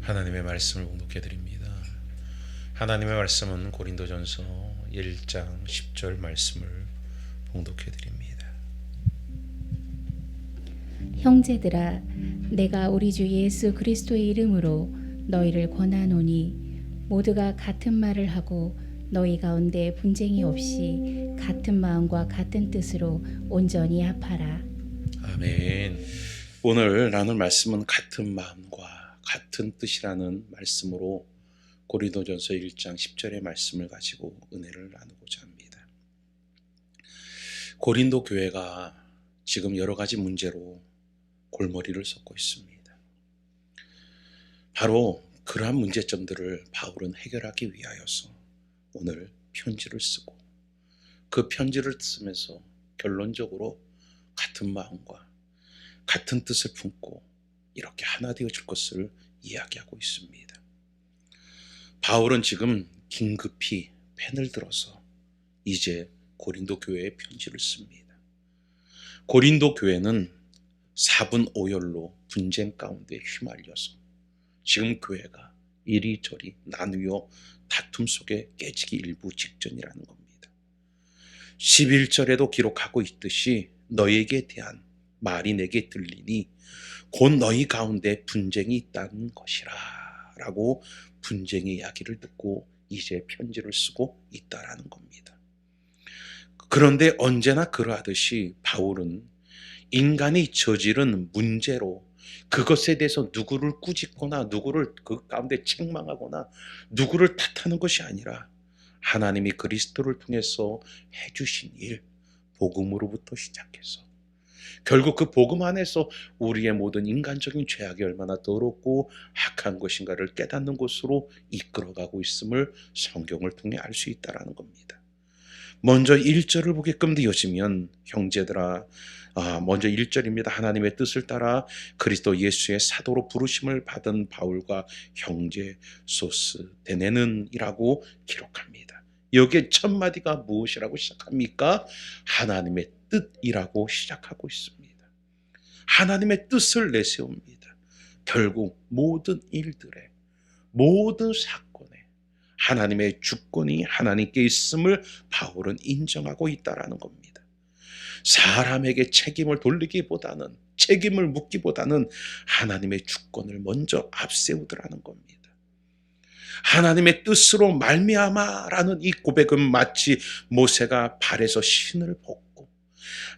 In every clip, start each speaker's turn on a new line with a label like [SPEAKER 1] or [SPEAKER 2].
[SPEAKER 1] 하나님의 말씀을 봉독해 드립니다. 하나님의 말씀은 고린도전서 1장 10절 말씀을 봉독해 드립니다.
[SPEAKER 2] 형제들아, 내가 우리 주 예수 그리스도의 이름으로 너희를 권하노니 모두가 같은 말을 하고 너희 가운데 분쟁이 없이 같은 마음과 같은 뜻으로 온전히 합하라.
[SPEAKER 1] 아멘. 오늘 나눌 말씀은 같은 마음과 같은 뜻이라는 말씀으로 고린도전서 1장 10절의 말씀을 가지고 은혜를 나누고자 합니다. 고린도 교회가 지금 여러 가지 문제로 골머리를 썩고 있습니다. 바로 그러한 문제점들을 바울은 해결하기 위하여서 오늘 편지를 쓰고 그 편지를 쓰면서 결론적으로 같은 마음과 같은 뜻을 품고 이렇게 하나 되어질 것을 이야기하고 있습니다. 바울은 지금 긴급히 펜을 들어서 이제 고린도 교회에 편지를 씁니다. 고린도 교회는 사분오열로 분쟁 가운데 휘말려서 지금 교회가 이리저리 나누어 다툼 속에 깨지기 일부 직전이라는 겁니다. 11절에도 기록하고 있듯이 너희에게 대한 말이 내게 들리니 곧 너희 가운데 분쟁이 있다는 것이라 라고 분쟁의 이야기를 듣고 이제 편지를 쓰고 있다라는 겁니다. 그런데 언제나 그러하듯이 바울은 인간이 저지른 문제로 그것에 대해서 누구를 꾸짖거나 누구를 그 가운데 책망하거나 누구를 탓하는 것이 아니라 하나님이 그리스도를 통해서 해주신 일, 복음으로부터 시작해서 결국 그 복음 안에서 우리의 모든 인간적인 죄악이 얼마나 더럽고 악한 것인가를 깨닫는 곳으로 이끌어가고 있음을 성경을 통해 알 수 있다는 겁니다. 먼저 1절을 보게끔 되어지면 형제들아, 먼저 1절입니다. 하나님의 뜻을 따라 그리스도 예수의 사도로 부르심을 받은 바울과 형제 소스데네는이라고 기록합니다. 여기에 첫 마디가 무엇이라고 시작합니까? 하나님의 뜻이라고 시작하고 있습니다. 하나님의 뜻을 내세웁니다. 결국 모든 일들에, 모든 사건에 하나님의 주권이 하나님께 있음을 바울은 인정하고 있다라는 겁니다. 사람에게 책임을 돌리기보다는, 책임을 묻기보다는 하나님의 주권을 먼저 앞세우더라는 겁니다. 하나님의 뜻으로 말미암아라는 이 고백은 마치 모세가 발에서 신을 벗고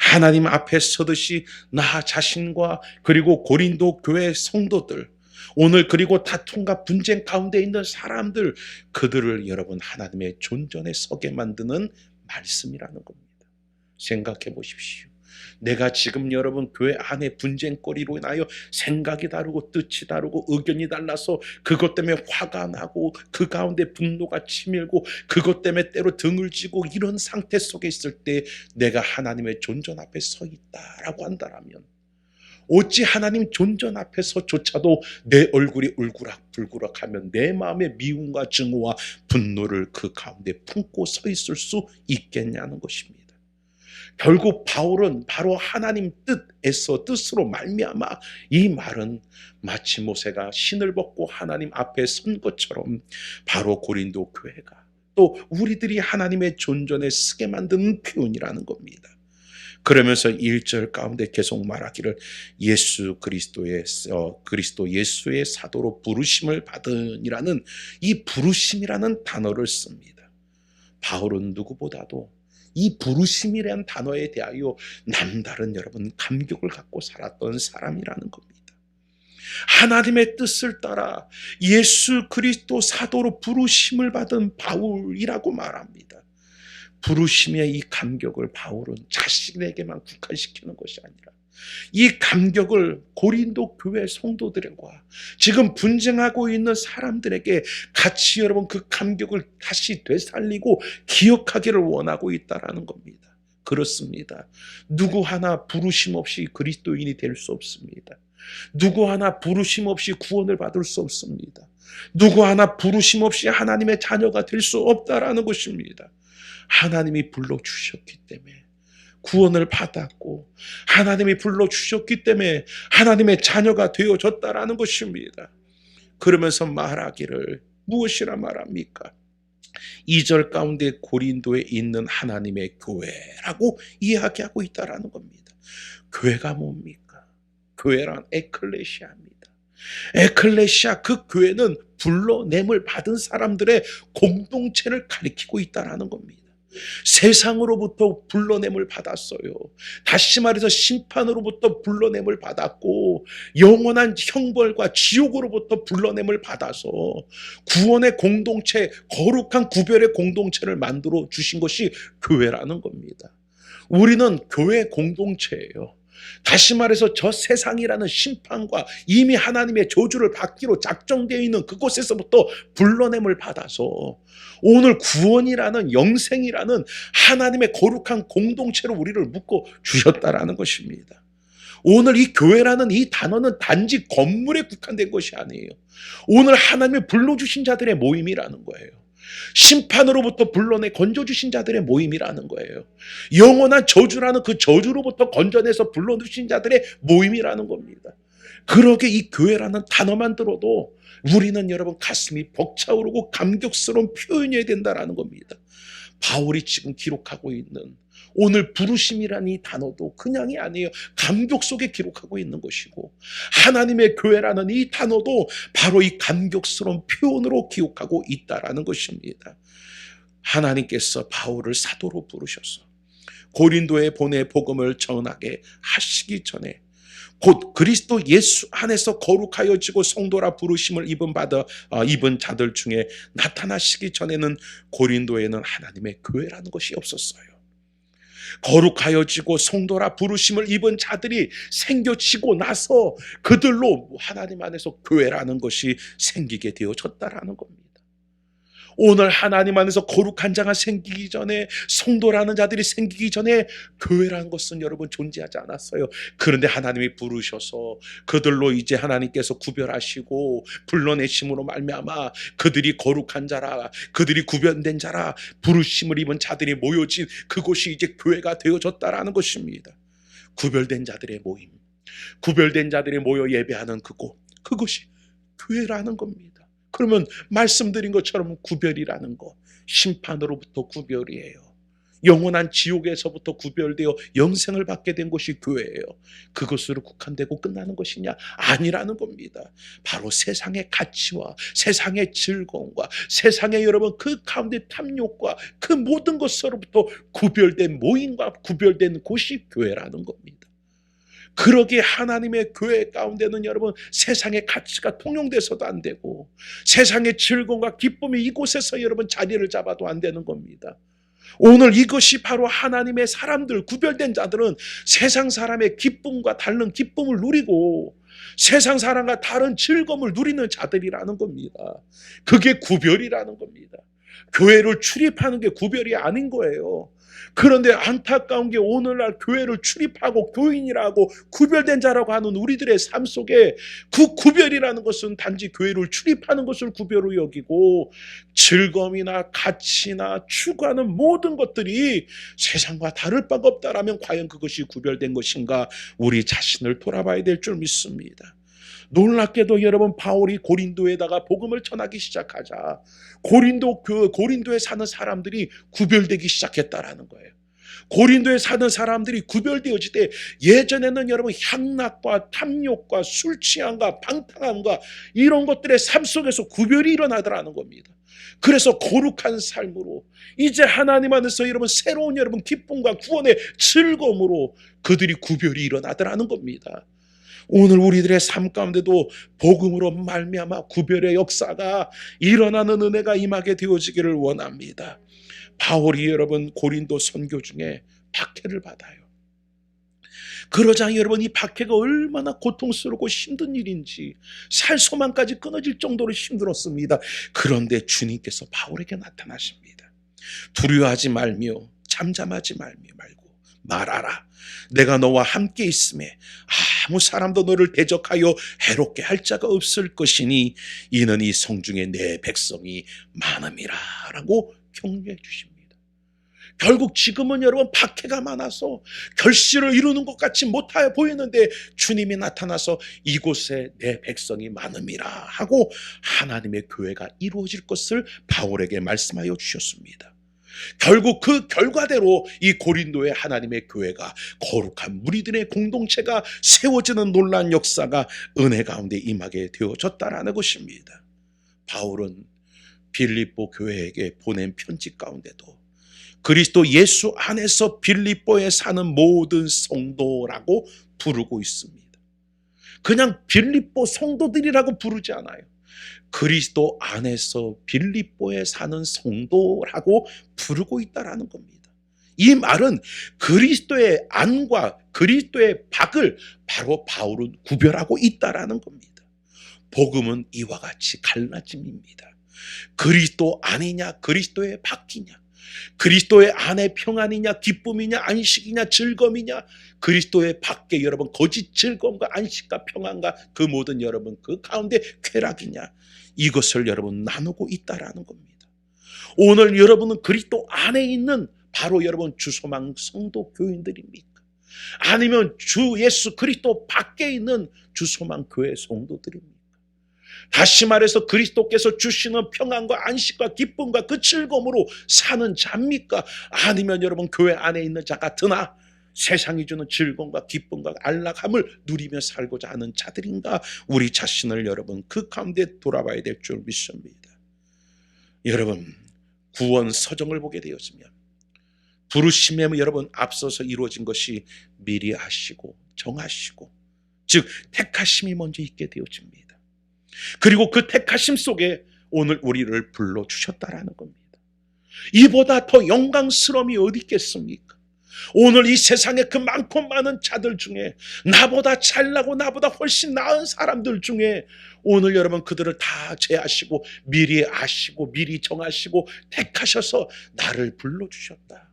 [SPEAKER 1] 하나님 앞에 서듯이 나 자신과 그리고 고린도 교회 성도들, 오늘 그리고 다툼과 분쟁 가운데 있는 사람들, 그들을 여러분 하나님의 존전에 서게 만드는 말씀이라는 겁니다. 생각해 보십시오. 내가 지금 여러분 교회 안에 분쟁거리로 인하여 생각이 다르고 뜻이 다르고 의견이 달라서 그것 때문에 화가 나고 그 가운데 분노가 치밀고 그것 때문에 때로 등을 쥐고 이런 상태 속에 있을 때 내가 하나님의 존전 앞에 서 있다라고 한다면 어찌 하나님 존전 앞에서조차도 내 얼굴이 울그락불그락하면 내 마음의 미움과 증오와 분노를 그 가운데 품고 서 있을 수 있겠냐는 것입니다. 결국 바울은 바로 하나님 뜻으로 말미암아 이 말은 마치 모세가 신을 벗고 하나님 앞에 선 것처럼 바로 고린도 교회가 또 우리들이 하나님의 존전에 서게 만드는 표현이라는 겁니다. 그러면서 1절 가운데 계속 말하기를 그리스도 예수의 사도로 부르심을 받으니라는 이 부르심이라는 단어를 씁니다. 바울은 누구보다도 이 부르심이라는 단어에 대하여 남다른 여러분 감격을 갖고 살았던 사람이라는 겁니다. 하나님의 뜻을 따라 예수 그리스도 사도로 부르심을 받은 바울이라고 말합니다. 부르심의 이 감격을 바울은 자신에게만 국한시키는 것이 아니라 이 감격을 고린도 교회 성도들과 지금 분쟁하고 있는 사람들에게 같이 여러분 그 감격을 다시 되살리고 기억하기를 원하고 있다라는 겁니다. 그렇습니다. 누구 하나 부르심 없이 그리스도인이 될 수 없습니다. 누구 하나 부르심 없이 구원을 받을 수 없습니다. 누구 하나 부르심 없이 하나님의 자녀가 될 수 없다라는 것입니다. 하나님이 불러주셨기 때문에 구원을 받았고 하나님이 불러주셨기 때문에 하나님의 자녀가 되어졌다라는 것입니다. 그러면서 말하기를 무엇이라 말합니까? 2절 가운데 고린도에 있는 하나님의 교회라고 이야기하고 있다라는 겁니다. 교회가 뭡니까? 교회란 에클레시아입니다. 에클레시아, 그 교회는 불러냄을 받은 사람들의 공동체를 가리키고 있다라는 겁니다. 세상으로부터 불러냄을 받았어요. 다시 말해서 심판으로부터 불러냄을 받았고, 영원한 형벌과 지옥으로부터 불러냄을 받아서 구원의 공동체, 거룩한 구별의 공동체를 만들어 주신 것이 교회라는 겁니다. 우리는 교회 공동체예요. 다시 말해서 저 세상이라는 심판과 이미 하나님의 저주를 받기로 작정되어 있는 그곳에서부터 불러냄을 받아서 오늘 구원이라는, 영생이라는 하나님의 거룩한 공동체로 우리를 묶어 주셨다라는 것입니다. 오늘 이 교회라는 이 단어는 단지 건물에 국한된 것이 아니에요. 오늘 하나님이 불러주신 자들의 모임이라는 거예요. 심판으로부터 불러내 건져주신 자들의 모임이라는 거예요. 영원한 저주라는 그 저주로부터 건져내서 불러주신 자들의 모임이라는 겁니다. 그러게 이 교회라는 단어만 들어도 우리는 여러분 가슴이 벅차오르고 감격스러운 표현이어야 된다라는 겁니다. 바울이 지금 기록하고 있는 오늘 부르심이라는 이 단어도 그냥이 아니에요. 감격 속에 기록하고 있는 것이고, 하나님의 교회라는 이 단어도 바로 이 감격스러운 표현으로 기록하고 있다라는 것입니다. 하나님께서 바울을 사도로 부르셔서 고린도에 보내 복음을 전하게 하시기 전에 곧 그리스도 예수 안에서 거룩하여지고 성도라 부르심을 입은 자들 중에 나타나시기 전에는 고린도에는 하나님의 교회라는 것이 없었어요. 거룩하여지고 성도라 부르심을 입은 자들이 생겨지고 나서 그들로 하나님 안에서 교회라는 것이 생기게 되어졌다라는 겁니다. 오늘 하나님 안에서 거룩한 자가 생기기 전에, 성도라는 자들이 생기기 전에 교회라는 것은 여러분 존재하지 않았어요. 그런데 하나님이 부르셔서 그들로 이제 하나님께서 구별하시고 불러내심으로 말미암아 그들이 거룩한 자라, 그들이 구별된 자라, 부르심을 입은 자들이 모여진 그곳이 이제 교회가 되어졌다라는 것입니다. 구별된 자들의 모임, 구별된 자들이 모여 예배하는 그곳이 교회라는 겁니다. 그러면 말씀드린 것처럼 구별이라는 거, 심판으로부터 구별이에요. 영원한 지옥에서부터 구별되어 영생을 받게 된 것이 교회예요. 그것으로 국한되고 끝나는 것이냐? 아니라는 겁니다. 바로 세상의 가치와 세상의 즐거움과 세상의 여러분 그 가운데 탐욕과 그 모든 것으로부터 구별된 모임과 구별된 곳이 교회라는 겁니다. 그러기에 하나님의 교회 가운데는 여러분 세상의 가치가 통용돼서도 안 되고, 세상의 즐거움과 기쁨이 이곳에서 여러분 자리를 잡아도 안 되는 겁니다. 오늘 이것이 바로 하나님의 사람들, 구별된 자들은 세상 사람의 기쁨과 다른 기쁨을 누리고 세상 사람과 다른 즐거움을 누리는 자들이라는 겁니다. 그게 구별이라는 겁니다. 교회를 출입하는 게 구별이 아닌 거예요. 그런데 안타까운 게 오늘날 교회를 출입하고 교인이라고 구별된 자라고 하는 우리들의 삶 속에 그 구별이라는 것은 단지 교회를 출입하는 것을 구별로 여기고, 즐거움이나 가치나 추구하는 모든 것들이 세상과 다를 바가 없다라면 과연 그것이 구별된 것인가, 우리 자신을 돌아봐야 될 줄 믿습니다. 놀랍게도 여러분 바울이 고린도에다가 복음을 전하기 시작하자 고린도에 사는 사람들이 구별되기 시작했다라는 거예요. 고린도에 사는 사람들이 구별되어질 때 예전에는 여러분 향락과 탐욕과 술 취함과 방탕함과 이런 것들의 삶 속에서 구별이 일어나더라는 겁니다. 그래서 거룩한 삶으로 이제 하나님 안에서 여러분 새로운 여러분 기쁨과 구원의 즐거움으로 그들이 구별이 일어나더라는 겁니다. 오늘 우리들의 삶 가운데도 복음으로 말미암아 구별의 역사가 일어나는 은혜가 임하게 되어지기를 원합니다. 바울이 여러분 고린도 선교 중에 박해를 받아요. 그러자 여러분 이 박해가 얼마나 고통스럽고 힘든 일인지 살 소망까지 끊어질 정도로 힘들었습니다. 그런데 주님께서 바울에게 나타나십니다. 두려워하지 말며 잠잠하지 말고 말하라. 내가 너와 함께 있음에 아무 사람도 너를 대적하여 해롭게 할 자가 없을 것이니 이는 이 성중에 내 백성이 많음이라 라고 격려해 주십니다. 결국 지금은 여러분 박해가 많아서 결실을 이루는 것 같이 못하여 보이는데 주님이 나타나서 이곳에 내 백성이 많음이라 하고 하나님의 교회가 이루어질 것을 바울에게 말씀하여 주셨습니다. 결국 그 결과대로 이 고린도의 하나님의 교회가 거룩한 무리들의 공동체가 세워지는 놀라운 역사가 은혜 가운데 임하게 되어졌다라는 것입니다. 바울은 빌립보 교회에게 보낸 편지 가운데도 그리스도 예수 안에서 빌립보에 사는 모든 성도라고 부르고 있습니다. 그냥 빌립보 성도들이라고 부르지 않아요. 그리스도 안에서 빌립보에 사는 성도라고 부르고 있다라는 겁니다. 이 말은 그리스도의 안과 그리스도의 밖을 바로 바울은 구별하고 있다라는 겁니다. 복음은 이와 같이 갈라짐입니다. 그리스도 안이냐 그리스도의 밖이냐, 그리스도의 안에 평안이냐 기쁨이냐 안식이냐 즐거움이냐, 그리스도의 밖에 여러분 거짓 즐거움과 안식과 평안과 그 모든 여러분 그 가운데 쾌락이냐, 이것을 여러분 나누고 있다라는 겁니다. 오늘 여러분은 그리스도 안에 있는 바로 여러분 주소망 성도 교인들입니까? 아니면 주 예수 그리스도 밖에 있는 주소망 교회 성도들입니까? 다시 말해서 그리스도께서 주시는 평안과 안식과 기쁨과 그 즐거움으로 사는 자입니까? 아니면 여러분 교회 안에 있는 자 같으나 세상이 주는 즐거움과 기쁨과 안락함을 누리며 살고자 하는 자들인가? 우리 자신을 여러분 그 가운데 돌아봐야 될 줄 믿습니다. 여러분 구원 서정을 보게 되었으면 부르심에 여러분 앞서서 이루어진 것이 미리 하시고 정하시고 즉 택하심이 먼저 있게 되어집니다. 그리고 그 택하심 속에 오늘 우리를 불러주셨다라는 겁니다. 이보다 더 영광스러움이 어디 있겠습니까? 오늘 이 세상에 그 많고 많은 자들 중에 나보다 잘나고 나보다 훨씬 나은 사람들 중에 오늘 여러분 그들을 다 제하시고 미리 아시고 미리 정하시고 택하셔서 나를 불러주셨다.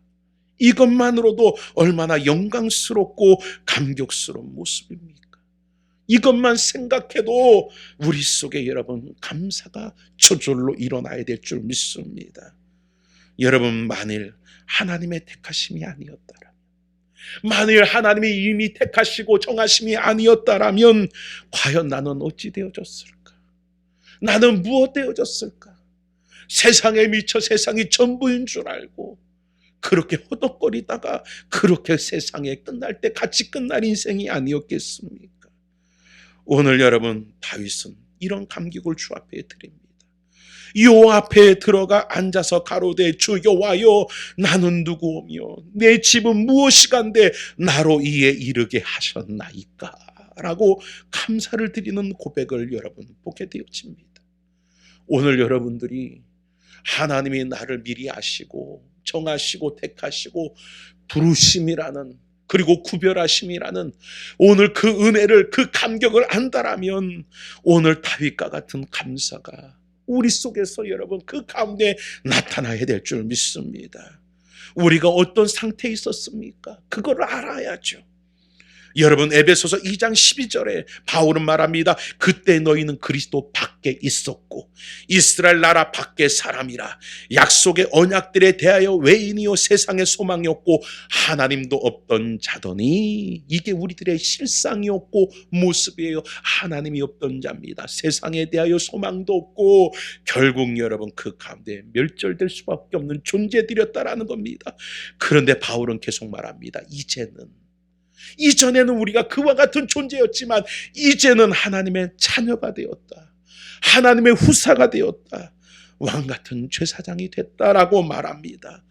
[SPEAKER 1] 이것만으로도 얼마나 영광스럽고 감격스러운 모습입니까? 이것만 생각해도 우리 속에 여러분 감사가 저절로 일어나야 될 줄 믿습니다. 여러분 만일 하나님의 택하심이 아니었다라면, 만일 하나님이 이미 택하시고 정하심이 아니었다라면 과연 나는 어찌 되어졌을까? 나는 무엇 되어졌을까? 세상에 미쳐 세상이 전부인 줄 알고 그렇게 허덕거리다가 그렇게 세상에 끝날 때 같이 끝날 인생이 아니었겠습니까? 오늘 여러분 다윗은 이런 감격을 주 앞에 드립니다. 요 앞에 들어가 앉아서 가로되 주 여호와여 나는 누구오며 내 집은 무엇이간데 나로 이에 이르게 하셨나이까 라고 감사를 드리는 고백을 여러분 보게 되어집니다. 오늘 여러분들이 하나님이 나를 미리 아시고 정하시고 택하시고 부르심이라는 그리고 구별하심이라는 오늘 그 은혜를 그 감격을 안다라면 오늘 다윗과 같은 감사가 우리 속에서 여러분 그 가운데 나타나야 될 줄 믿습니다. 우리가 어떤 상태에 있었습니까? 그걸 알아야죠. 여러분 에베소서 2장 12절에 바울은 말합니다. 그때 너희는 그리스도 밖에 있었고 이스라엘 나라 밖의 사람이라 약속의 언약들에 대하여 외인이요 세상의 소망이 없고 하나님도 없던 자더니 이게 우리들의 실상이었고 모습이에요. 하나님이 없던 자입니다. 세상에 대하여 소망도 없고 결국 여러분 그 가운데 멸절될 수밖에 없는 존재들이었다라는 겁니다. 그런데 바울은 계속 말합니다. 이전에는 우리가 그와 같은 존재였지만 이제는 하나님의 자녀가 되었다. 하나님의 후사가 되었다. 왕 같은 제사장이 됐다라고 말합니다.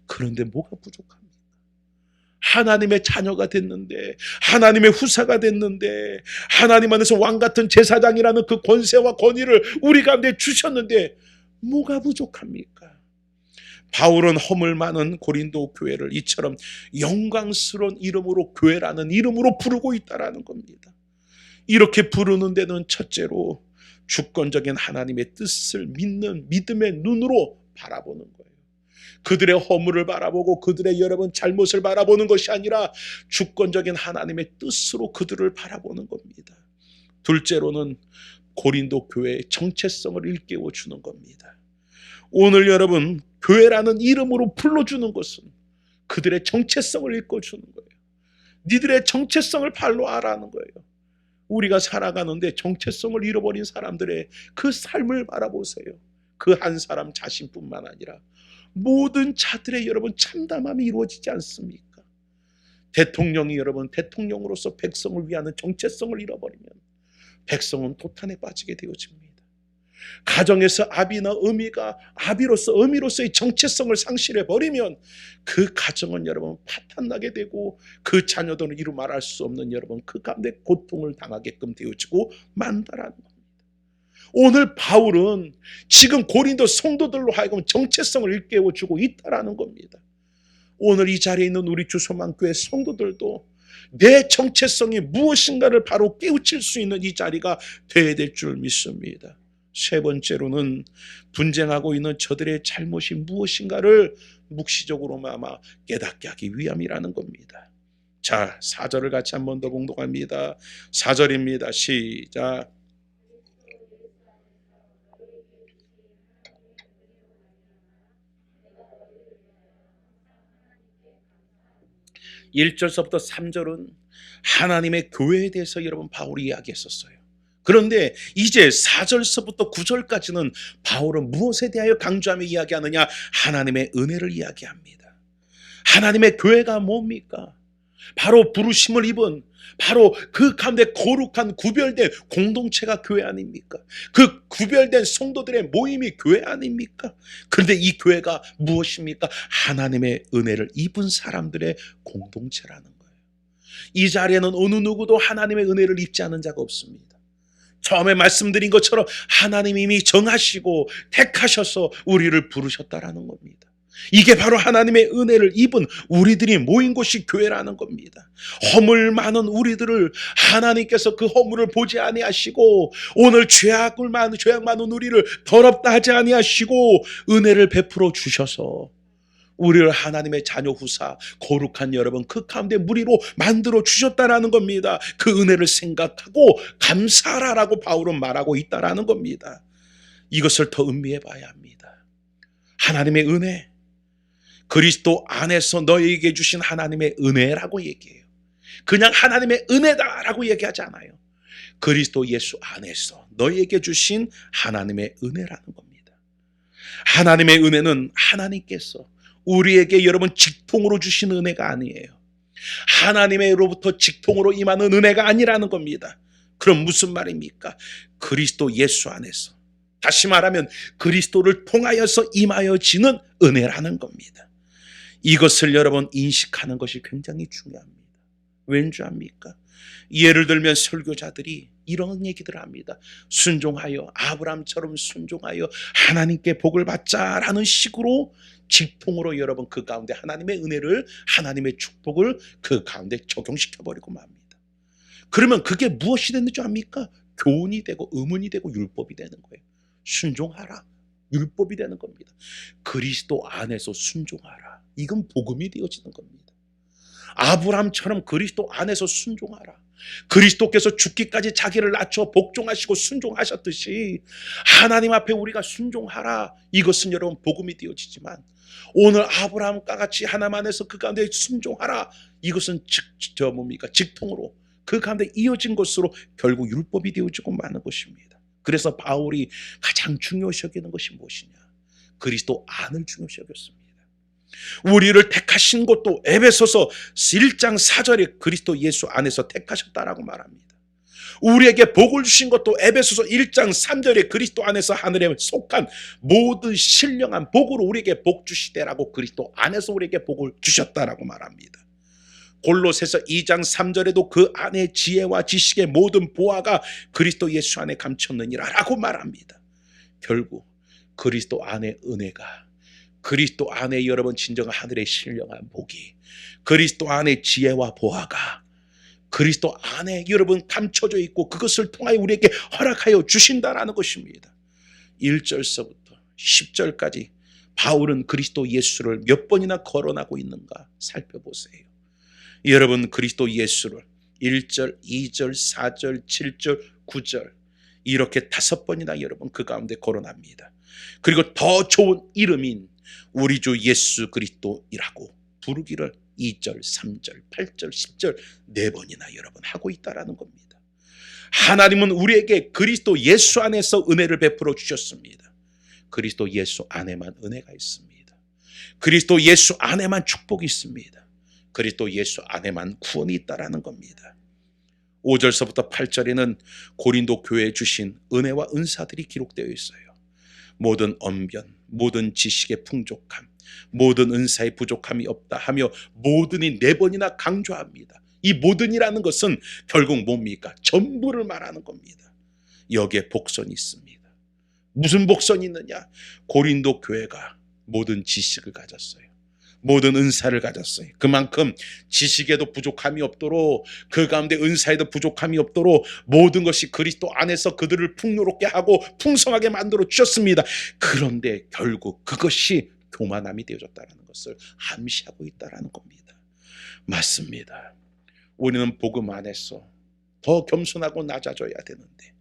[SPEAKER 1] 그런데 뭐가 부족합니까? 하나님의 자녀가 됐는데 하나님의 후사가 됐는데 하나님 안에서 왕 같은 제사장이라는 그 권세와 권위를 우리 가운데 주셨는데 뭐가 부족합니까? 바울은 허물 많은 고린도 교회를 이처럼 영광스러운 이름으로 교회라는 이름으로 부르고 있다라는 겁니다. 이렇게 부르는 데는 첫째로 주권적인 하나님의 뜻을 믿는 믿음의 눈으로 바라보는 거예요. 그들의 허물을 바라보고 그들의 여러분 잘못을 바라보는 것이 아니라 주권적인 하나님의 뜻으로 그들을 바라보는 겁니다. 둘째로는 고린도 교회의 정체성을 일깨워 주는 겁니다. 오늘 여러분 교회라는 이름으로 불러주는 것은 그들의 정체성을 읽어주는 거예요. 니들의 정체성을 발로 하라는 거예요. 우리가 살아가는데 정체성을 잃어버린 사람들의 그 삶을 바라보세요. 그 한 사람 자신뿐만 아니라 모든 자들의 여러분 참담함이 이루어지지 않습니까? 대통령이 여러분 대통령으로서 백성을 위하는 정체성을 잃어버리면 백성은 도탄에 빠지게 되어집니다. 가정에서 아비나 어미가 어미로서의 정체성을 상실해 버리면 그 가정은 여러분 파탄나게 되고 그 자녀들은 이루 말할 수 없는 여러분 그 가운데 고통을 당하게끔 되어지고 만다라는 겁니다. 오늘 바울은 지금 고린도 성도들로 하여금 정체성을 일깨워주고 있다라는 겁니다. 오늘 이 자리에 있는 우리 주소만교회 성도들도 내 정체성이 무엇인가를 바로 깨우칠 수 있는 이 자리가 되어야 될 줄 믿습니다. 세 번째로는 분쟁하고 있는 저들의 잘못이 무엇인가를 묵시적으로나마 깨닫게 하기 위함이라는 겁니다. 자, 4절을 같이 한 번 더 봉독합니다. 4절입니다. 시작. 1절서부터 3절은 하나님의 교회에 대해서 여러분 바울이 이야기했었어요. 그런데 이제 4절서부터 9절까지는 바울은 무엇에 대하여 강조하며 이야기하느냐? 하나님의 은혜를 이야기합니다. 하나님의 교회가 뭡니까? 바로 부르심을 입은 바로 그 가운데 거룩한 구별된 공동체가 교회 아닙니까? 그 구별된 성도들의 모임이 교회 아닙니까? 그런데 이 교회가 무엇입니까? 하나님의 은혜를 입은 사람들의 공동체라는 거예요. 이 자리에는 어느 누구도 하나님의 은혜를 입지 않은 자가 없습니다. 처음에 말씀드린 것처럼 하나님이 이미 정하시고 택하셔서 우리를 부르셨다라는 겁니다. 이게 바로 하나님의 은혜를 입은 우리들이 모인 곳이 교회라는 겁니다. 허물 많은 우리들을 하나님께서 그 허물을 보지 아니하시고 오늘 죄악 많은 우리를 더럽다 하지 아니하시고 은혜를 베풀어 주셔서 우리를 하나님의 자녀 후사 거룩한 여러분 그 가운데 무리로 만들어 주셨다라는 겁니다. 그 은혜를 생각하고 감사하라라고 바울은 말하고 있다라는 겁니다. 이것을 더 음미해 봐야 합니다. 하나님의 은혜, 그리스도 안에서 너에게 주신 하나님의 은혜라고 얘기해요. 그냥 하나님의 은혜다라고 얘기하지 않아요. 그리스도 예수 안에서 너에게 주신 하나님의 은혜라는 겁니다. 하나님의 은혜는 하나님께서 우리에게 여러분 직통으로 주신 은혜가 아니에요. 하나님으로부터 직통으로 임하는 은혜가 아니라는 겁니다. 그럼 무슨 말입니까? 그리스도 예수 안에서, 다시 말하면 그리스도를 통하여서 임하여지는 은혜라는 겁니다. 이것을 여러분 인식하는 것이 굉장히 중요합니다. 왠지 압니까? 예를 들면 설교자들이 이런 얘기들을 합니다. 순종하여, 아브라함처럼 순종하여 하나님께 복을 받자라는 식으로 직통으로 여러분 그 가운데 하나님의 은혜를, 하나님의 축복을 그 가운데 적용시켜버리고 맙니다. 그러면 그게 무엇이 되는 줄 압니까? 교훈이 되고 의문이 되고 율법이 되는 거예요. 순종하라, 율법이 되는 겁니다. 그리스도 안에서 순종하라, 이건 복음이 되어지는 겁니다. 아브라함처럼 그리스도 안에서 순종하라. 그리스도께서 죽기까지 자기를 낮춰 복종하시고 순종하셨듯이 하나님 앞에 우리가 순종하라. 이것은 여러분 복음이 되어지지만 오늘 아브라함과 같이 하나님 안에서 그 가운데 순종하라. 이것은 직통으로 그 가운데 이어진 것으로 결국 율법이 되어지고 마는 것입니다. 그래서 바울이 가장 중요시 여기는 것이 무엇이냐? 그리스도 안을 중요시 여겼습니다. 우리를 택하신 것도 에베소서 1장 4절에 그리스도 예수 안에서 택하셨다라고 말합니다. 우리에게 복을 주신 것도 에베소서 1장 3절에 그리스도 안에서 하늘에 속한 모든 신령한 복으로 우리에게 복 주시되라고 그리스도 안에서 우리에게 복을 주셨다라고 말합니다. 골로새서 2장 3절에도 그 안에 지혜와 지식의 모든 보화가 그리스도 예수 안에 감췄느니라 라고 말합니다. 결국 그리스도 안의 은혜가, 그리스도 안에 여러분 진정한 하늘의 신령한 복이, 그리스도 안에 지혜와 보화가 그리스도 안에 여러분 감춰져 있고 그것을 통하여 우리에게 허락하여 주신다라는 것입니다. 1절서부터 10절까지 바울은 그리스도 예수를 몇 번이나 거론하고 있는가 살펴보세요. 여러분 그리스도 예수를 1절, 2절, 4절, 7절, 9절 이렇게 5번이나 여러분 그 가운데 거론합니다. 그리고 더 좋은 이름인 우리 주 예수 그리스도이라고 부르기를 2절, 3절, 8절, 10절 4번이나 여러분 하고 있다라는 겁니다. 하나님은 우리에게 그리스도 예수 안에서 은혜를 베풀어 주셨습니다. 그리스도 예수 안에만 은혜가 있습니다. 그리스도 예수 안에만 축복이 있습니다. 그리스도 예수 안에만 구원이 있다라는 겁니다. 5절서부터 8절에는 고린도 교회에 주신 은혜와 은사들이 기록되어 있어요. 모든 언변, 모든 지식의 풍족함, 모든 은사의 부족함이 없다 하며 모든이 4번이나 강조합니다. 이 모든이라는 것은 결국 뭡니까? 전부를 말하는 겁니다. 여기에 복선이 있습니다. 무슨 복선이 있느냐? 고린도 교회가 모든 지식을 가졌어요. 모든 은사를 가졌어요. 그만큼 지식에도 부족함이 없도록, 그 가운데 은사에도 부족함이 없도록 모든 것이 그리스도 안에서 그들을 풍요롭게 하고 풍성하게 만들어 주셨습니다. 그런데 결국 그것이 교만함이 되어졌다는 것을 암시하고 있다는 겁니다. 맞습니다. 우리는 복음 안에서 더 겸손하고 낮아져야 되는데,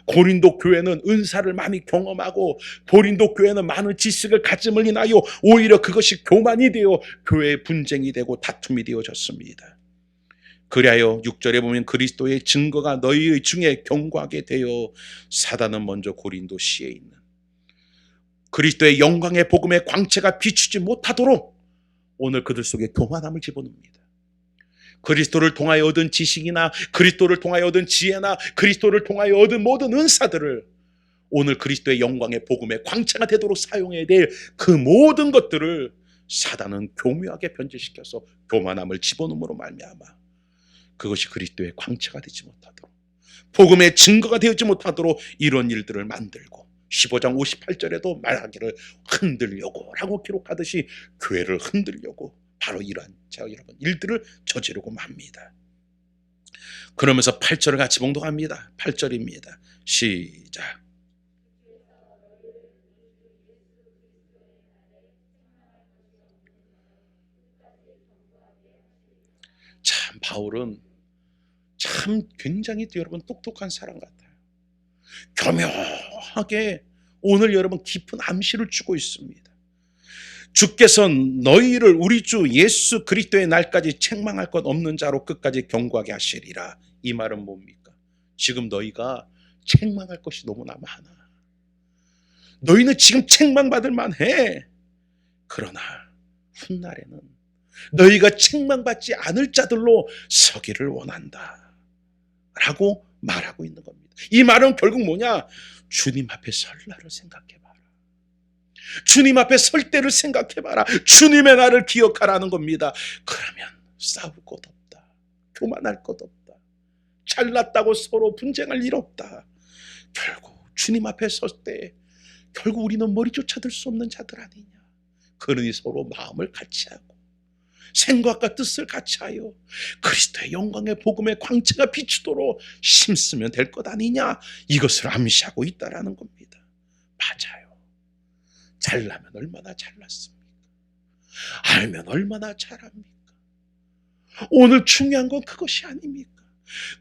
[SPEAKER 1] 고린도 교회는 은사를 많이 경험하고 고린도 교회는 많은 지식을 가짐을 인하여 오히려 그것이 교만이 되어 교회의 분쟁이 되고 다툼이 되어졌습니다. 그리하여 6절에 보면 그리스도의 증거가 너희의 중에 경고하게 되어 사단은 먼저 고린도시에 있는 그리스도의 영광의 복음의 광채가 비추지 못하도록 오늘 그들 속에 교만함을 집어넣습니다. 그리스도를 통하여 얻은 지식이나 그리스도를 통하여 얻은 지혜나 그리스도를 통하여 얻은 모든 은사들을 오늘 그리스도의 영광의 복음의 광채가 되도록 사용해야 될 그 모든 것들을 사단은 교묘하게 변질시켜서 교만함을 집어넣음으로 말미암아 그것이 그리스도의 광채가 되지 못하도록, 복음의 증거가 되지 못하도록 이런 일들을 만들고 15장 58절에도 말하기를 흔들려고 라고 기록하듯이 교회를 흔들려고 바로 이러한 제가 여러분 일들을 저지르고 맙니다. 그러면서 8절을 같이 봉독합니다. 8절입니다. 시작. 참 바울은 참 굉장히 여러분 똑똑한 사람 같아요. 교묘하게 오늘 여러분 깊은 암시를 주고 있습니다. 주께서 너희를 우리 주 예수 그리스도의 날까지 책망할 것 없는 자로 끝까지 경고하게 하시리라. 이 말은 뭡니까? 지금 너희가 책망할 것이 너무나 많아. 너희는 지금 책망받을 만해. 그러나 훗날에는 너희가 책망받지 않을 자들로 서기를 원한다 라고 말하고 있는 겁니다. 이 말은 결국 뭐냐? 주님 앞에 설 날을 생각해봐라. 주님 앞에 설 때를 생각해봐라. 주님의 날을 기억하라는 겁니다. 그러면 싸울 것 없다. 교만할 것 없다. 잘났다고 서로 분쟁할 일 없다. 결국 주님 앞에 설 때 결국 우리는 머리조차 들 수 없는 자들 아니냐. 그러니 서로 마음을 같이 하고 생각과 뜻을 같이하여 그리스도의 영광의 복음의 광채가 비추도록 심쓰면 될 것 아니냐. 이것을 암시하고 있다라는 겁니다. 맞아요. 잘나면 얼마나 잘났습니까? 알면 얼마나 잘합니까? 오늘 중요한 건 그것이 아닙니까?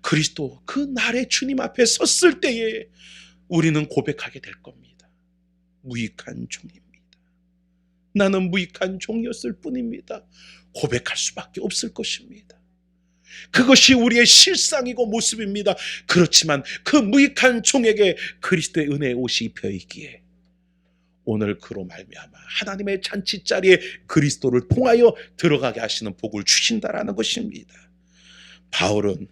[SPEAKER 1] 그리스도 그 날에 주님 앞에 섰을 때에 우리는 고백하게 될 겁니다. 무익한 종입니다. 나는 무익한 종이었을 뿐입니다. 고백할 수밖에 없을 것입니다. 그것이 우리의 실상이고 모습입니다. 그렇지만 그 무익한 종에게 그리스도의 은혜의 옷이 입혀 있기에 오늘 그로 말미암아 하나님의 잔치자리에 그리스도를 통하여 들어가게 하시는 복을 주신다라는 것입니다. 바울은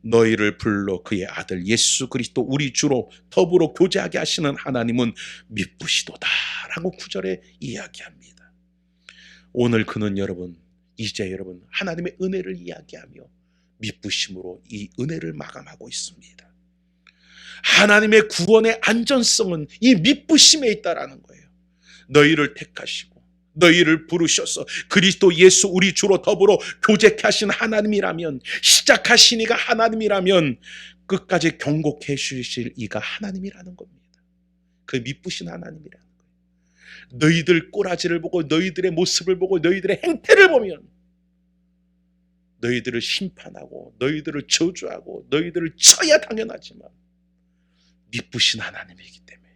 [SPEAKER 1] 너희를 불러 그의 아들 예수 그리스도 우리 주로 더불어 교제하게 하시는 하나님은 미쁘시도다 라고 9절에 이야기합니다. 오늘 그는 여러분 이제 여러분 하나님의 은혜를 이야기하며 미쁘심으로 이 은혜를 마감하고 있습니다. 하나님의 구원의 안전성은 이 미쁘심에 있다라는 거예요. 너희를 택하시고 너희를 부르셔서 그리스도 예수 우리 주로 더불어 교제케 하신 하나님이라면, 시작하신 이가 하나님이라면 끝까지 경고케 해주실 이가 하나님이라는 겁니다. 그 미쁘신 하나님이라는 거예요. 너희들 꼬라지를 보고 너희들의 모습을 보고 너희들의 행태를 보면 너희들을 심판하고 너희들을 저주하고 너희들을 쳐야 당연하지만 미쁘신 하나님이기 때문에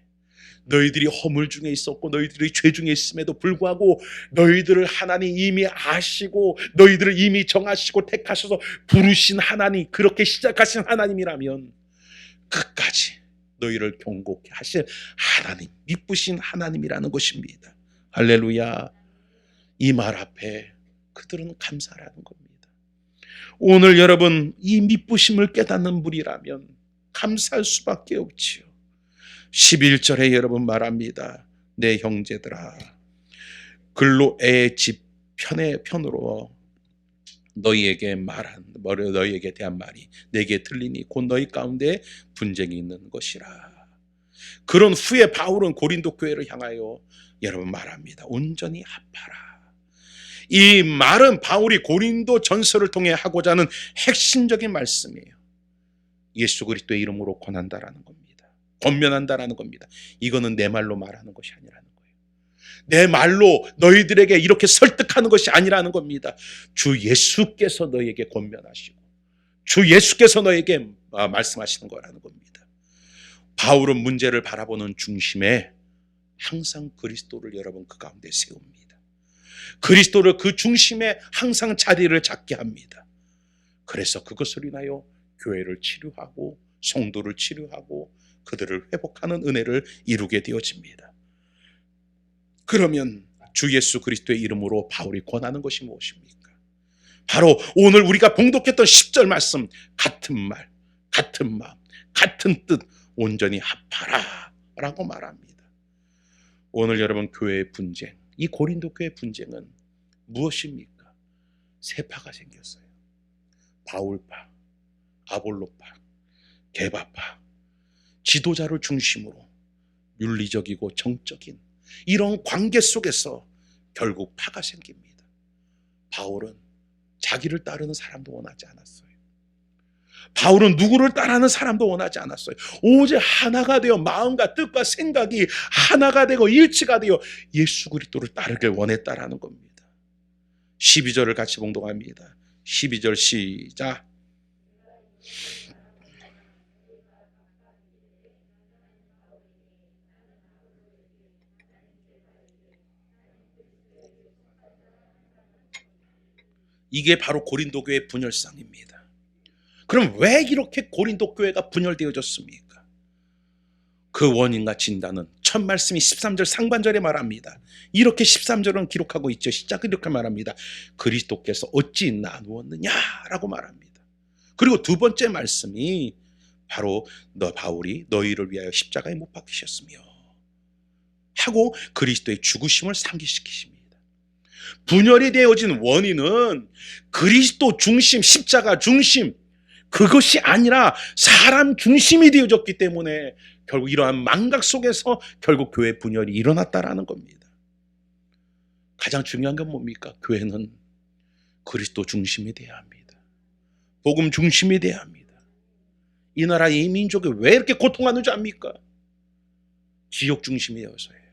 [SPEAKER 1] 너희들이 허물 중에 있었고 너희들이 죄 중에 있음에도 불구하고 너희들을 하나님 이미 아시고 너희들을 이미 정하시고 택하셔서 부르신 하나님, 그렇게 시작하신 하나님이라면 끝까지 너희를 경고케 하실 하나님, 미쁘신 하나님이라는 것입니다. 할렐루야. 이 말 앞에 그들은 감사라는 겁니다. 오늘 여러분 이 미쁘심을 깨닫는 분이라면 감사할 수밖에 없지요. 11절에 여러분 말합니다. 내 형제들아, 글로의 집 편으로 너희에게 대한 말이 내게 들리니 곧 너희 가운데 분쟁이 있는 것이라. 그런 후에 바울은 고린도 교회를 향하여 여러분 말합니다. 온전히 합하라. 이 말은 바울이 고린도 전서를 통해 하고자 하는 핵심적인 말씀이에요. 예수 그리스도의 이름으로 권한다라는 겁니다. 권면한다라는 겁니다. 이거는 내 말로 말하는 것이 아니라는 거예요. 내 말로 너희들에게 이렇게 설득하는 것이 아니라는 겁니다. 주 예수께서 너희에게 권면하시고 주 예수께서 너희에게 말씀하시는 거라는 겁니다. 바울은 문제를 바라보는 중심에 항상 그리스도를 여러분 그 가운데 세웁니다. 그리스도를 그 중심에 항상 자리를 잡게 합니다. 그래서 그것을 인하여 교회를 치료하고 성도를 치료하고 그들을 회복하는 은혜를 이루게 되어집니다. 그러면 주 예수 그리스도의 이름으로 바울이 권하는 것이 무엇입니까? 바로 오늘 우리가 봉독했던 10절 말씀, 같은 말, 같은 마음, 같은 뜻, 온전히 합하라 라고 말합니다. 오늘 여러분 교회의 분쟁, 이 고린도 교회의 분쟁은 무엇입니까? 세 파가 생겼어요. 바울파, 아볼로파, 게바파. 지도자를 중심으로 윤리적이고 정적인 이런 관계 속에서 결국 파가 생깁니다. 바울은 자기를 따르는 사람도 원하지 않았어요. 바울은 누구를 따르는 사람도 원하지 않았어요. 오직 하나가 되어 마음과 뜻과 생각이 하나가 되고 일치가 되어 예수 그리스도를 따르길 원했다라는 겁니다. 12절을 같이 봉독합니다. 12절 시작. 이게 바로 고린도 교회의 분열상입니다. 그럼 왜 이렇게 고린도 교회가 분열되어졌습니까? 그 원인과 진단은 첫 말씀이 13절 상반절에 말합니다. 이렇게 13절은 기록하고 있죠. 시작을 이렇게 말합니다. 그리스도께서 어찌 나누었느냐라고 말합니다. 그리고 두 번째 말씀이 바로 바울이 너희를 위하여 십자가에 못 박히셨으며 하고 그리스도의 죽으심을 상기시키십니다. 분열이 되어진 원인은 그리스도 중심, 십자가 중심, 그것이 아니라 사람 중심이 되어졌기 때문에 결국 이러한 망각 속에서 결국 교회 분열이 일어났다라는 겁니다. 가장 중요한 건 뭡니까? 교회는 그리스도 중심이 돼야 합니다. 복음 중심이 돼야 합니다. 이 나라 이 민족이 왜 이렇게 고통하는 줄 압니까? 지역 중심이어서예요.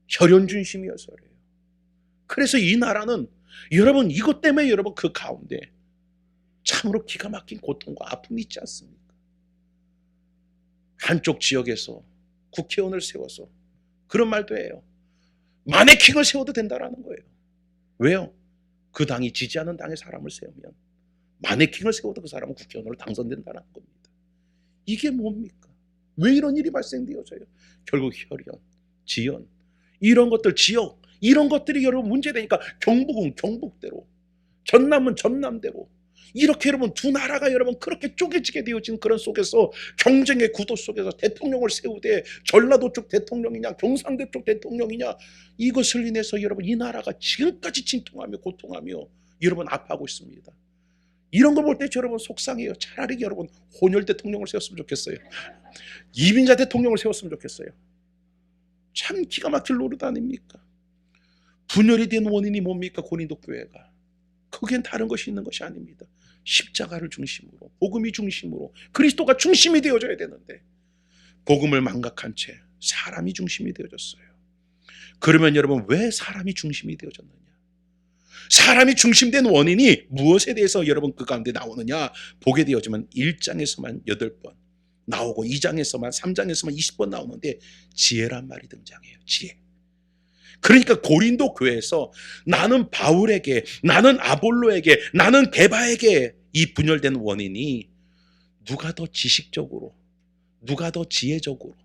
[SPEAKER 1] 혈연 중심이어서예요. 그래서 이 나라는 여러분 이것 때문에 여러분 그 가운데 참으로 기가 막힌 고통과 아픔이 있지 않습니까? 한쪽 지역에서 국회의원을 세워서 그런 말도 해요. 마네킹을 세워도 된다라는 거예요. 왜요? 그 당이 지지하는 당의 사람을 세우면 마네킹을 세워도 그 사람은 국회의원으로 당선된다는 겁니다. 이게 뭡니까? 왜 이런 일이 발생되어져요? 결국 혈연, 지연, 이런 것들, 지역, 이런 것들이 여러분 문제되니까 경북은 경북대로, 전남은 전남대로 이렇게 여러분 두 나라가 여러분 그렇게 쪼개지게 되어진 그런 속에서 경쟁의 구도 속에서 대통령을 세우되 전라도 쪽 대통령이냐 경상도 쪽 대통령이냐 이것을 인해서 여러분 이 나라가 지금까지 진통하며 고통하며 여러분 아파하고 있습니다. 이런 걸 볼 때 여러분 속상해요. 차라리 여러분 혼혈 대통령을 세웠으면 좋겠어요. 이민자 대통령을 세웠으면 좋겠어요. 참 기가 막힐 노릇 아닙니까? 분열이 된 원인이 뭡니까? 고린도 교회가. 거기엔 다른 것이 있는 것이 아닙니다. 십자가를 중심으로, 복음이 중심으로, 그리스도가 중심이 되어져야 되는데 복음을 망각한 채 사람이 중심이 되어졌어요. 그러면 여러분 왜 사람이 중심이 되어졌느냐? 사람이 중심된 원인이 무엇에 대해서 여러분 그 가운데 나오느냐? 보게 되어지면 1장에서만 8번, 나오고 2장에서만 3장에서만 20번 나오는데 지혜란 말이 등장해요. 지혜. 그러니까 고린도 교회에서 나는 바울에게, 나는 아볼로에게, 나는 게바에게 이 분열된 원인이 누가 더 지식적으로, 누가 더 지혜적으로,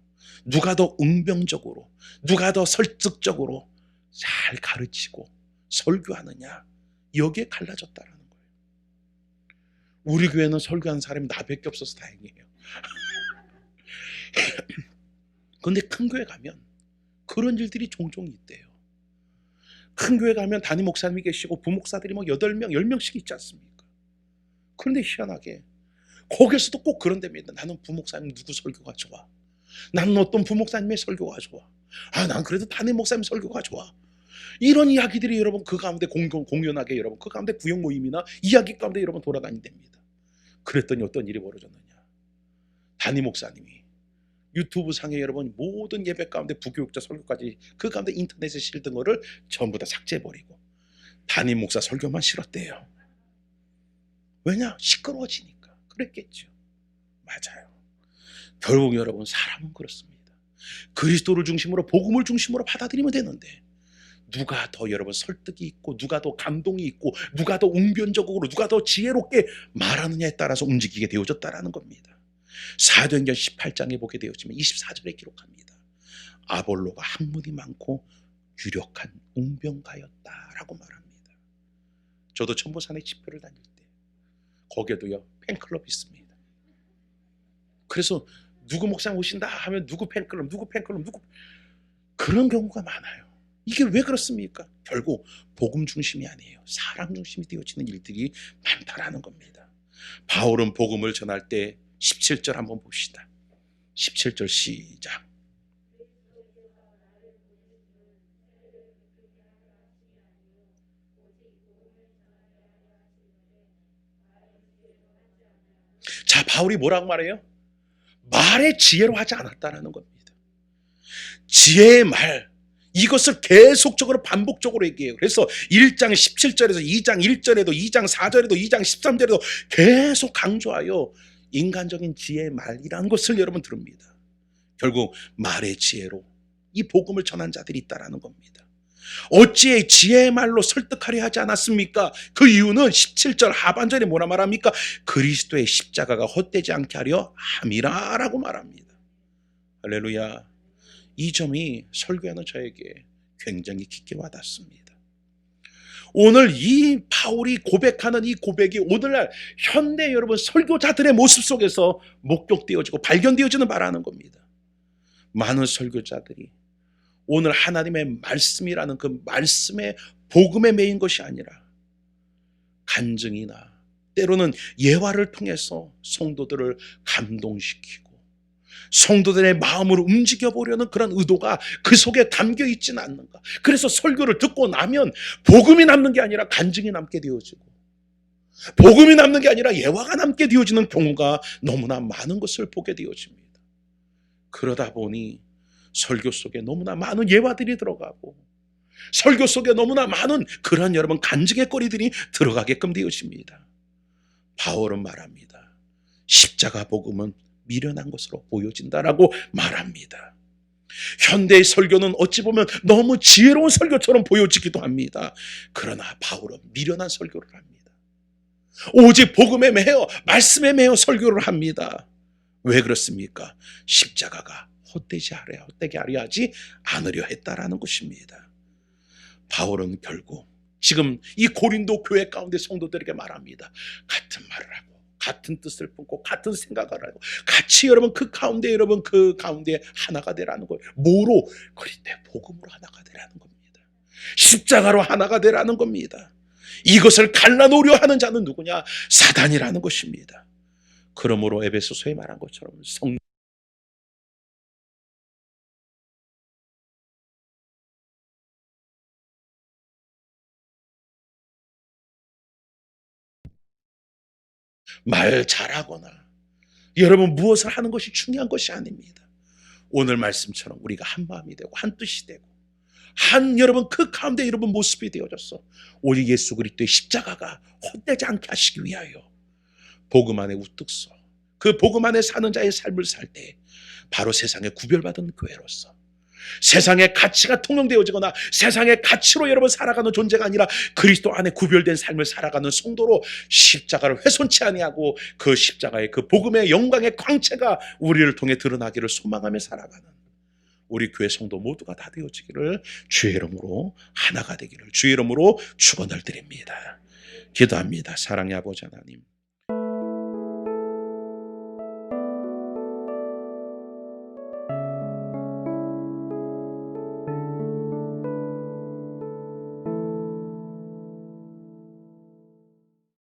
[SPEAKER 1] 누가 더 응병적으로, 누가 더 설득적으로 잘 가르치고 설교하느냐, 여기에 갈라졌다라는 거예요. 우리 교회는 설교하는 사람이 나밖에 없어서 다행이에요. 그런데 큰 교회 가면 그런 일들이 종종 있대요. 큰 교회 가면 담임 목사님이 계시고 부목사들이 뭐 8명, 10명씩 있지 않습니까? 그런데 희한하게 거기서도 꼭 그런 데입니다. 나는 부목사님 누구 설교가 좋아. 나는 어떤 부목사님의 설교가 좋아. 난 그래도 담임 목사님 설교가 좋아. 이런 이야기들이 여러분 그 가운데 공연하게 여러분 그 가운데 구역 모임이나 이야기 가운데 여러분 돌아다닌답니다. 그랬더니 어떤 일이 벌어졌느냐. 담임 목사님이 유튜브 상에 여러분 모든 예배 가운데 부교육자 설교까지 그 가운데 인터넷에 실던 거를 전부 다 삭제해버리고 담임 목사 설교만 실었대요. 왜냐? 시끄러워지니까. 그랬겠죠. 맞아요. 결국 여러분 사람은 그렇습니다. 그리스도를 중심으로 복음을 중심으로 받아들이면 되는데 누가 더 여러분 설득이 있고 누가 더 감동이 있고 누가 더 웅변적으로 누가 더 지혜롭게 말하느냐에 따라서 움직이게 되어졌다라는 겁니다. 사도행전 18장에 보게 되어지면 24절에 기록합니다. 아볼로가 학문이 많고 유력한 웅변가였다라고 말합니다. 저도 천보산에 집회를 다닐 때 거기에도요 팬클럽이 있습니다. 그래서 누구 목사님 오신다 하면 누구 팬클럽 누구 그런 경우가 많아요. 이게 왜 그렇습니까? 결국 복음 중심이 아니에요. 사람 중심이 되어지는 일들이 많다라는 겁니다. 바울은 복음을 전할 때 17절 한번 봅시다. 17절 시작. 자, 바울이 뭐라고 말해요? 말의 지혜로 하지 않았다라는 겁니다. 지혜의 말, 이것을 계속적으로 반복적으로 얘기해요. 그래서 1장 17절에서 2장 1절에도 2장 4절에도 2장 13절에도 계속 강조하여 인간적인 지혜의 말이라는 것을 여러분 들읍니다. 결국 말의 지혜로 이 복음을 전한 자들이 있다라는 겁니다. 어찌에 지혜의 말로 설득하려 하지 않았습니까? 그 이유는 17절 하반절에 뭐라 말합니까? 그리스도의 십자가가 헛되지 않게 하려 함이라 라고 말합니다. 할렐루야. 이 점이 설교하는 저에게 굉장히 깊게 와닿습니다. 오늘 이 바울이 고백하는 이 고백이 오늘날 현대 여러분 설교자들의 모습 속에서 목격되어지고 발견되어지는 바라는 겁니다. 많은 설교자들이 오늘 하나님의 말씀이라는 그 말씀의 복음에 매인 것이 아니라 간증이나 때로는 예화를 통해서 성도들을 감동시키고 성도들의 마음을 움직여보려는 그런 의도가 그 속에 담겨 있지는 않는가. 그래서 설교를 듣고 나면 복음이 남는 게 아니라 간증이 남게 되어지고 복음이 남는 게 아니라 예화가 남게 되어지는 경우가 너무나 많은 것을 보게 되어집니다. 그러다 보니 설교 속에 너무나 많은 예화들이 들어가고 설교 속에 너무나 많은 그런 여러분 간증의 거리들이 들어가게끔 되어집니다. 바울은 말합니다. 십자가 복음은 미련한 것으로 보여진다라고 말합니다. 현대의 설교는 어찌 보면 너무 지혜로운 설교처럼 보여지기도 합니다. 그러나 바울은 미련한 설교를 합니다. 오직 복음에 매여 말씀에 매여 설교를 합니다. 왜 그렇습니까? 십자가가 헛되게 하려 하지 않으려 했다라는 것입니다. 바울은 결국 지금 이 고린도 교회 가운데 성도들에게 말합니다. 같은 말을 하고 같은 뜻을 품고 같은 생각을 하고 같이 여러분 그 가운데 하나가 되라는 거예요. 뭐로? 그리스도의 복음으로 하나가 되라는 겁니다. 십자가로 하나가 되라는 겁니다. 이것을 갈라놓으려 하는 자는 누구냐? 사단이라는 것입니다. 그러므로 에베소서에 말한 것처럼 말 잘하거나 여러분 무엇을 하는 것이 중요한 것이 아닙니다. 오늘 말씀처럼 우리가 한 마음이 되고 한 뜻이 되고 한 여러분 그 가운데 여러분 모습이 되어졌어. 오직 예수 그리스도의 십자가가 헛되지 않게 하시기 위하여 복음 안에 우뚝 서 그 복음 안에 사는 자의 삶을 살 때 바로 세상에 구별받은 교회로서 세상의 가치가 통용되어지거나 세상의 가치로 여러분 살아가는 존재가 아니라 그리스도 안에 구별된 삶을 살아가는 성도로 십자가를 훼손치 아니하고 그 십자가의 그 복음의 영광의 광채가 우리를 통해 드러나기를 소망하며 살아가는 우리 교회 성도 모두가 다 되어지기를 주의 이름으로 하나가 되기를 주의 이름으로 축원을 드립니다. 기도합니다. 사랑의 아버지 하나님,